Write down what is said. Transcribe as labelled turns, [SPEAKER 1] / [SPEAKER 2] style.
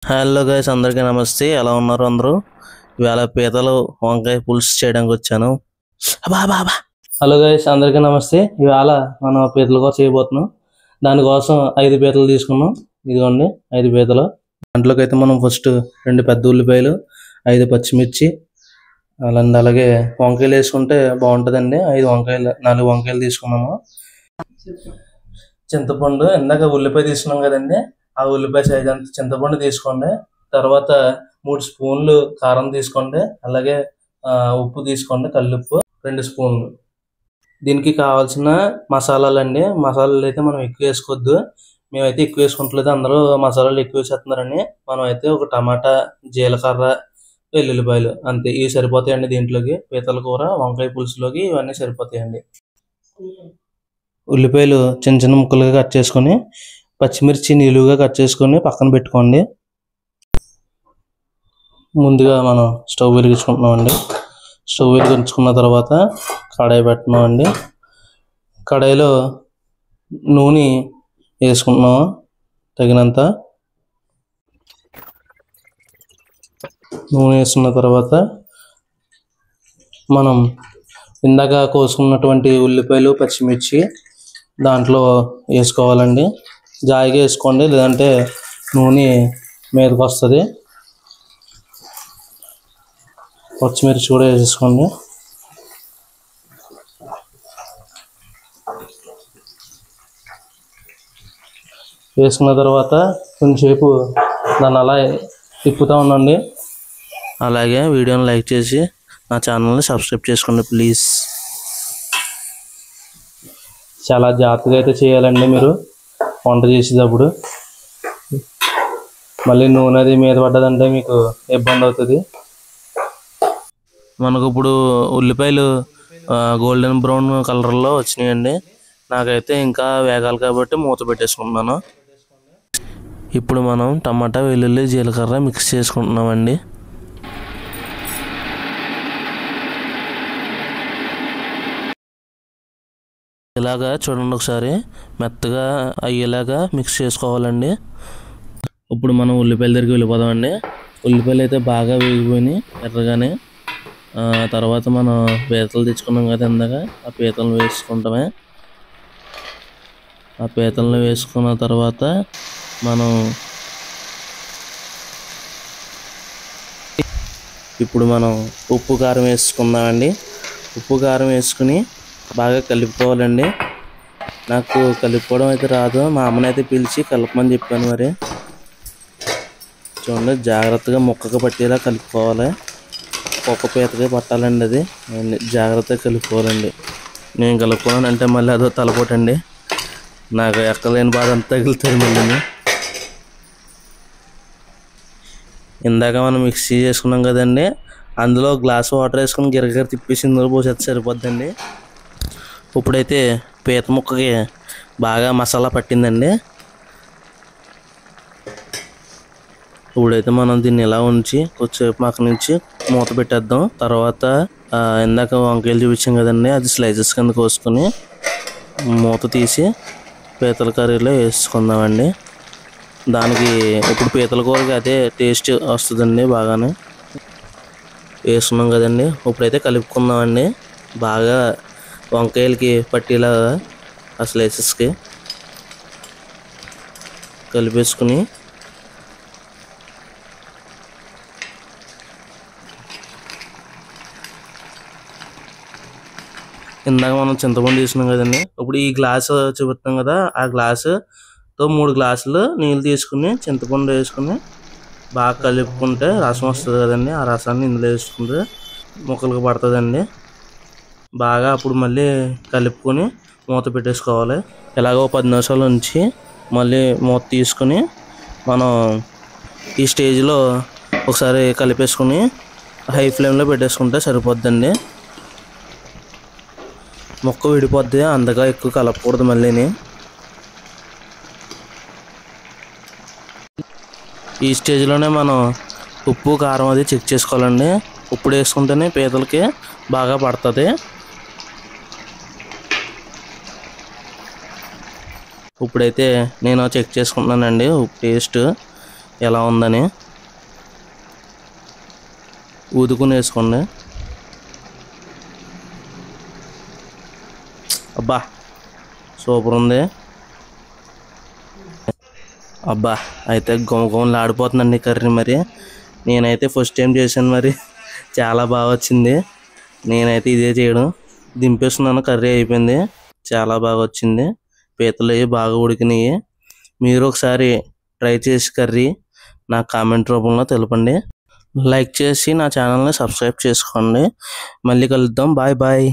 [SPEAKER 1] Hello guys, అందరికీ నమస్తే. ఎలా ఉన్నారు అందరూ? ఇవాళ పీతలు వంకాయ పులుసు చేయడానికి వచ్చాను. హలో గైస్, అందరికీ నమస్తే. ఇవాళ మనం పీతల కోసం చేయబోతున్నాం. దానికోసం 5 పీతలు తీసుకున్నాం. ఇదిగోండి 5 పీతలు. దాంట్లోకి అయితే మనం ఫస్ట్ 2 పెద్ద ఉల్లిపాయలు, 5 పచ్చిమిర్చి, అలాగే వంకాయలు వేసుకుంటే బాగుంటుందండి. 4 వంకాయలు తీసుకున్నాము. చింతపండు, ఇందాక ఉల్లిపాయ తీసుకున్నాం కదండి, ఆ ఉల్లిపాయ సైజ్ అంత చింతపండు తీసుకోండి. తర్వాత 3 స్పూన్లు కారం తీసుకోండి. అలాగే ఉప్పు తీసుకోండి, కల్లుప్పు 2 స్పూన్లు. దీనికి కావాల్సిన మసాలాలండి. మసాలాలు అయితే మనం ఎక్కువ వేసుకోవద్దు. మేమైతే ఎక్కువ వేసుకుంటలేదు, అందరూ మసాలాలు ఎక్కువ వేసేస్తున్నారని. మనం అయితే ఒక టమాటా, జీలకర్ర, వెల్లుల్లిపాయలు అంతే, ఇవి సరిపోతాయండి. దీంట్లోకి పీతల కూర వంకాయ పులుసులోకి ఇవన్నీ సరిపోతాయండి. ఉల్లిపాయలు చిన్న చిన్న ముక్కలుగా కట్ చేసుకొని, పచ్చిమిర్చి నిలువుగా కట్ చేసుకొని పక్కన పెట్టుకోండి. ముందుగా మనం స్టవ్ వెలిగించుకుంటున్నామండి. స్టవ్ వెలిగించుకున్న తర్వాత కడాయి పెట్టుకున్నామండి. కడాయిలో నూనె వేసుకుంటున్నాము తగినంత. నూనె వేసుకున్న తర్వాత మనం ఇందాక కోసుకున్నటువంటి ఉల్లిపాయలు, పచ్చిమిర్చి దాంట్లో వేసుకోవాలండి. జాయిగా వేసుకోండి, లేదంటే నూనె మీదకి వస్తుంది. పచ్చిమిర్చి కూడా వేసేసుకోండి. వేసుకున్న తర్వాత కొంచెంసేపు దాన్ని అలా తిప్పుతూ ఉండండి. అలాగే వీడియోని లైక్ చేసి నా ఛానల్ని సబ్స్క్రైబ్ చేసుకోండి ప్లీజ్. చాలా జాగ్రత్తగా అయితే చేయాలండి మీరు వంట చేసేటప్పుడు. మళ్ళీ నూనె అది మీద పడ్డదంటే మీకు ఇబ్బంది అవుతుంది. మనకు ఇప్పుడు ఉల్లిపాయలు గోల్డెన్ బ్రౌన్ కలర్లో వచ్చినాయండి. నాకైతే ఇంకా వేగాలి కాబట్టి మూత పెట్టేసుకుంటున్నాను. ఇప్పుడు మనం టమాటా, వెల్లుల్లి, జీలకర్ర మిక్స్ చేసుకుంటున్నామండి. ఇలాగా చూడండి, ఒకసారి మెత్తగా అయ్యేలాగా మిక్స్ చేసుకోవాలండి. ఇప్పుడు మనం ఉల్లిపాయల దగ్గరికి వెళ్ళిపోదామండి. ఉల్లిపాయలు అయితే బాగా వేగిపోయినాయి ఎర్రగానే. తర్వాత మనం పీతలు తెచ్చుకున్నాం కదా ఇందాక, ఆ పీతలను వేసుకుంటామే. ఆ పీతలను వేసుకున్న తర్వాత మనం ఇప్పుడు ఉప్పు కారం వేసుకుందామండి. ఉప్పు కారం వేసుకుని బాగా కలుపుకోవాలండి. నాకు కలుపుకోవడం అయితే రాదు, మా అమ్మనైతే పిలిచి కలపమని చెప్పాను. మరి చూడండి, జాగ్రత్తగా ముక్కకు పట్టేలా కలుపుకోవాలి. ఒక్క పీతగా పట్టాలండి, అది జాగ్రత్తగా కలుపుకోవాలండి. నేను కలుపుకోవాలని అంటే మళ్ళీ అదో తలపోటండి, నాకు ఎక్కలేని బాధ అంతా తగులుతుంది మళ్ళీ. ఇందాక మనం మిక్సీ చేసుకున్నాం కదండి, అందులో గ్లాస్ వాటర్ వేసుకుని గిరగిర తిప్పేసి ఇందులో పోసేస్తే సరిపోద్దండి. ఇప్పుడైతే పీత ముక్కకి బాగా మసాలా పట్టిందండి. ఇప్పుడైతే మనం దీన్ని ఇలా ఉంచి కొద్దిసేపు పక్క నుంచి మూత పెట్టేద్దాం. తర్వాత ఇందాక వంకాయలు చూపించాం కదండి, అది స్లైసెస్ కింద కోసుకొని మూత తీసి పీతల కర్రీలో వేసుకుందామండి. దానికి ఇప్పుడు పీతల కూరకి అదే టేస్ట్ వస్తుందండి బాగానే. వేసుకున్నాం కదండి, ఇప్పుడైతే కలుపుకుందామండి. బాగా వంకాయలకి పట్టేలాగా ఆ స్లైసెస్కి కలిపేసుకుని ఇందాక మనం చింతపండు తీసుకున్నాం కదండి, ఇప్పుడు ఈ గ్లాసు చూపిస్తాం కదా, ఆ గ్లాసుతో 3 గ్లాసులు నీళ్ళు తీసుకుని చింతపండు వేసుకుని బాగా కలుపుకుంటే రసం వస్తుంది కదండి, ఆ రసాన్ని ఇందులో వేసుకుంటే ముక్కలకు పడుతుందండి బాగా. అప్పుడు మళ్ళీ కలుపుకొని మూత పెట్టేసుకోవాలి. ఇలాగో 10 నిమిషాలు ఉంచి మళ్ళీ మూత తీసుకుని మనం ఈ స్టేజ్లో ఒకసారి కలిపేసుకుని హై ఫ్లేమ్లో పెట్టేసుకుంటే సరిపోద్దండి. ముక్క విడిపోద్ది, అంతగా ఎక్కువ కలపకూడదు మళ్ళీని. ఈ స్టేజ్లోనే మనం ఉప్పు కారం అది చెక్ చేసుకోవాలండి. ఉప్పు వేసుకుంటేనే పీతలకి బాగా పడుతుంది. ఇప్పుడైతే నేను చెక్ చేసుకుంటున్నానండి ఉప్పు టేస్ట్. ఎలా ఉందని. ఊదుకుని వేసుకోండి. అబ్బా సూపర్ ఉంది. అబ్బా అయితే గుమగుమలు ఆడిపోతుందండి కర్రీ. మరి నేనైతే ఫస్ట్ టైం చేశాను, మరి చాలా బాగా వచ్చింది. నేనైతే ఇదే చేయడం. దింపేస్తున్నాను, కర్రీ అయిపోయింది. చాలా బాగా వచ్చింది. పీతలు అవి బాగా ఉడికినాయి. మీరు ఒకసారి ట్రై చేసి కర్రీ నాకు కామెంట్ రూపంలో తెలపండి. లైక్ చేసి నా ఛానల్ని సబ్స్క్రైబ్ చేసుకోండి. మళ్ళీ కలుద్దాం. Bye bye.